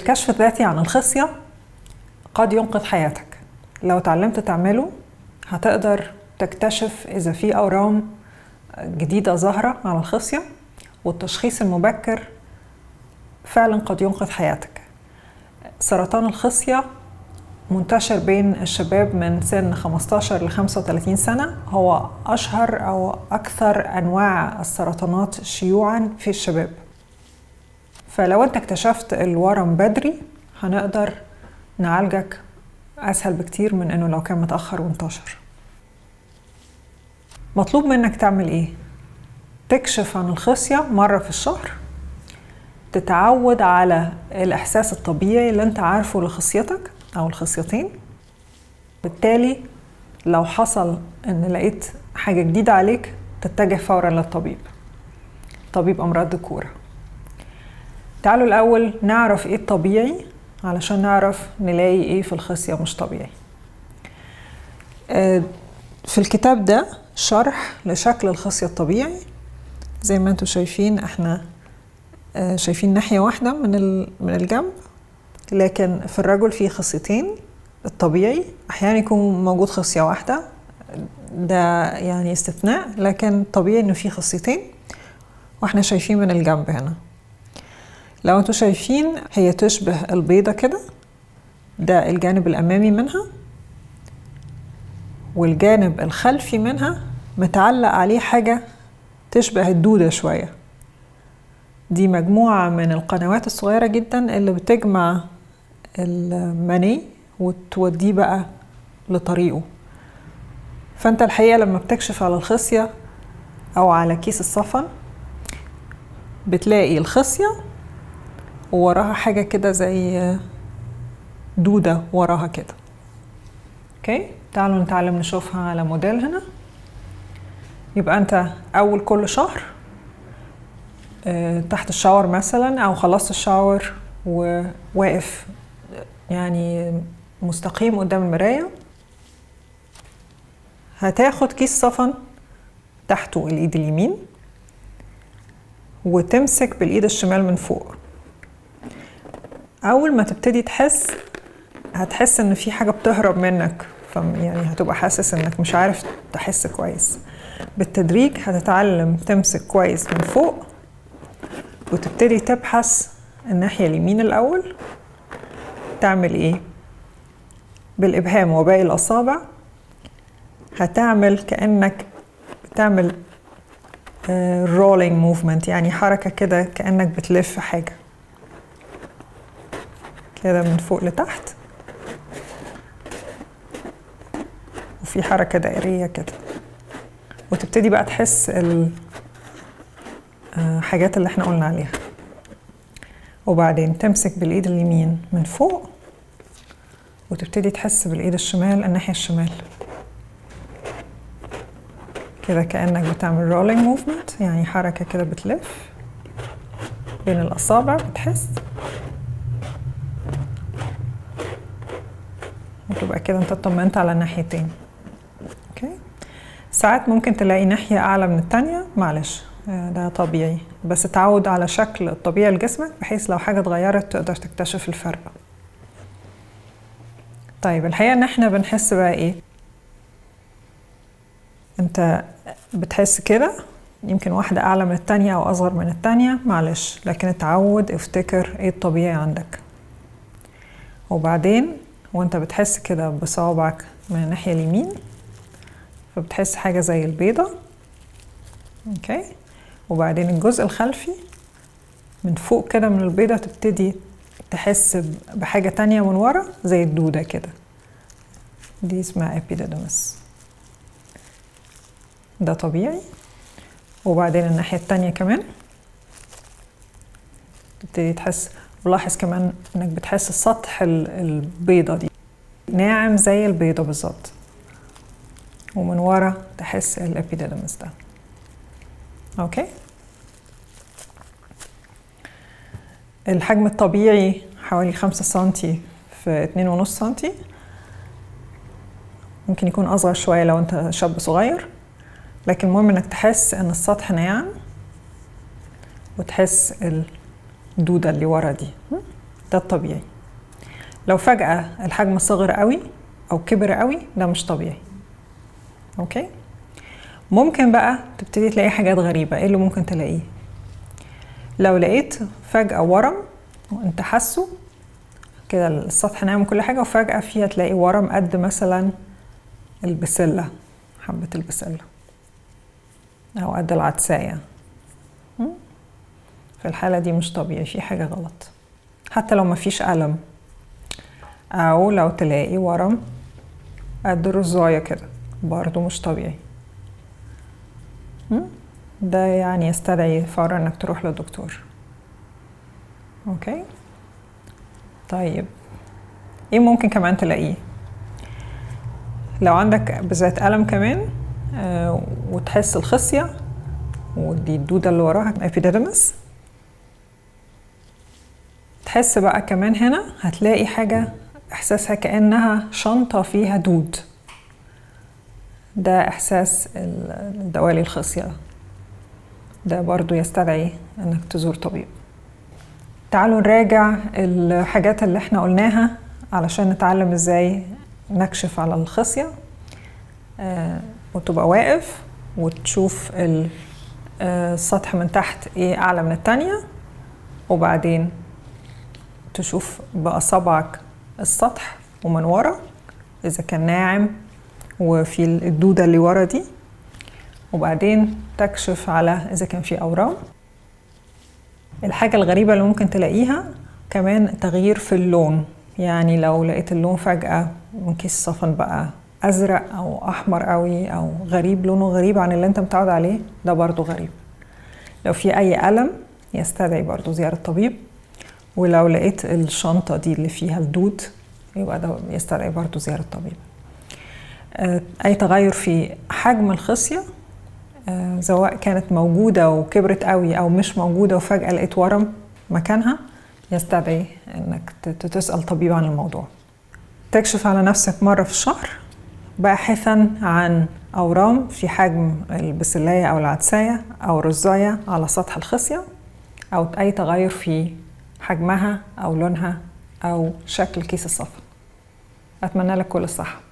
الكشف الذاتي عن الخصية قد ينقذ حياتك. لو تعلمت تعمله هتقدر تكتشف إذا في أورام جديدة ظاهرة على الخصية، والتشخيص المبكر فعلا قد ينقذ حياتك. سرطان الخصية منتشر بين الشباب من سن 15 ل 35 سنة، هو أشهر أو أكثر أنواع السرطانات شيوعاً في الشباب. فلو أنت اكتشفت الورم بدري هنقدر نعالجك أسهل بكتير من أنه لو كان متأخر وانتشر. مطلوب منك تعمل إيه؟ تكشف عن الخصية مرة في الشهر، تتعود على الإحساس الطبيعي اللي أنت عارفه لخصيتك أو الخصيتين. بالتالي لو حصل أن لقيت حاجة جديدة عليك تتجه فورا للطبيب، طبيب أمراض ذكورة. تعالوا الأول نعرف إيه الطبيعي علشان نعرف نلاقي إيه في الخصية مش طبيعي. في الكتاب ده شرح لشكل الخصية الطبيعي. زي ما انتوا شايفين احنا شايفين ناحية واحدة من الجنب، لكن في الرجل فيه خصيتين. الطبيعي احيانا يكون موجود خصية واحدة، ده يعني استثناء، لكن طبيعي انه فيه خصيتين واحنا شايفين من الجنب هنا. لو انتوا شايفين هي تشبه البيضة كده، ده الجانب الامامي منها، والجانب الخلفي منها متعلق عليه حاجة تشبه الدودة شوية. دي مجموعة من القنوات الصغيرة جدا اللي بتجمع المني وتوديه بقى لطريقه. فانت الحقيقة لما بتكشف على الخصية او على كيس الصفن بتلاقي الخصية ووراها حاجة كده زي دودة وراها كده. اوكي، تعالوا نتعلم نشوفها على موديل هنا. يبقى انت اول كل شهر تحت الشاور مثلا، او خلصت الشاور وواقف يعني مستقيم قدام المراية، هتاخد كيس صفن تحته الايد اليمين وتمسك بالايد الشمال من فوق. اول ما تبتدي هتحس ان في حاجة بتهرب منك، يعني هتبقى حاسس انك مش عارف تحس كويس. بالتدريج هتتعلم تمسك كويس من فوق وتبتدي تبحث الناحية اليمين الأول. تعمل إيه؟ بالإبهام وباقي الأصابع هتعمل كأنك بتعمل rolling movement، يعني حركة كده كأنك بتلف حاجة كده من فوق لتحت، وفي حركة دائرية كده، وتبتدي بقى تحس الحاجات اللي احنا قلنا عليها. وبعدين تمسك بالإيد اليمين من فوق وتبتدي تحس بالإيد الشمال الناحية الشمال كده، كأنك بتعمل rolling movement، يعني حركة كده بتلف بين الأصابع بتحس، وتبقى كده انت اطمنت على الناحيتين. اوكي، ساعات ممكن تلاقي ناحية أعلى من التانية، معلش ده طبيعي، بس تعود على شكل الطبيعي لجسمك بحيث لو حاجة اتغيرت تقدر تكتشف الفرق. طيب الحقيقة ان احنا بنحس بقى ايه؟ انت بتحس كده، يمكن واحدة اعلى من التانية او اصغر من التانية، معلش، لكن اتعود افتكر ايه الطبيعي عندك. وبعدين وانت بتحس كده بصوابعك من الناحية اليمين، فبتحس حاجة زي البيضة. اوكي، وبعدين الجزء الخلفي من فوق كده من البيضة تبتدي تحس بحاجة تانية من ورا زي الدودة كده، دي اسمها epididymis، ده طبيعي. وبعدين الناحية التانية كمان تبتدي تحس، ولاحظ كمان انك بتحس السطح البيضة دي ناعم زي البيضة بالظبط، ومن ورا تحس الابيديديمس ده. اوكي، الحجم الطبيعي حوالي 5 سنتي في 2.5 سنتي، ممكن يكون اصغر شوية لو انت شاب صغير، لكن المهم انك تحس ان السطح ناعم وتحس الدودة اللي ورا دي، ده ده الطبيعي. لو فجأة الحجم صغر قوي أو كبر قوي ده مش طبيعي. أوكي؟ ممكن بقى تبتدي تلاقي حاجات غريبة. إيه اللي ممكن تلاقيه؟ لو لقيت فجأة ورم وانت حاسه كده السطح ناعم وكل حاجة، وفجأة فيها تلاقي ورم قد مثلا البسلة، حبة البسلة، أو قد العدساية. في الحالة دي مش طبيعي، في حاجة غلط. حتى لو مفيش ألم، أو لو تلاقي ورم قد الرزاية كده برضو مش طبيعي. ده يعني يستدعي فورا انك تروح للدكتور. اوكي. طيب ايه ممكن كمان تلاقيه؟ لو عندك بذات ألم كمان وتحس الخصية، ودي الدودة اللي وراها epididymis، تحس بقى كمان هنا هتلاقي حاجة احساسها كأنها شنطة فيها دود. ده احساس الدوالي الخصية، ده برضو يستدعي انك تزور طبيب. تعالوا نراجع الحاجات اللي احنا قلناها علشان نتعلم ازاي نكشف على الخصية. وتبقى واقف وتشوف السطح من تحت ايه اعلى من التانية، وبعدين تشوف بأصابعك السطح ومن ورا اذا كان ناعم وفي الدودة اللي ورا دي، وبعدين تكشف على اذا كان في اورام. الحاجة الغريبة اللي ممكن تلاقيها كمان تغيير في اللون. يعني لو لقيت اللون فجأة من كيس الصفن بقى أزرق أو أحمر قوي أو غريب، لونه غريب عن اللي أنت متعود عليه، ده برضو غريب. لو في أي ألم يستدعي برضو زيارة طبيب. ولو لقيت الشنطة دي اللي فيها الدود يبقى ده يستدعي برضو زيارة طبيب. أي تغير في حجم الخصية، سواء كانت موجودة وكبرت قوي أو مش موجودة وفجأة لقيت ورم مكانها، يستدعي أنك تسأل طبيب عن الموضوع. تكشف على نفسك مرة في الشهر باحثا عن أورام في حجم البسلاية أو العدساية أو الرزاية على سطح الخصية، أو أي تغير في حجمها أو لونها أو شكل كيس الصفن. أتمنى لك كل الصحة.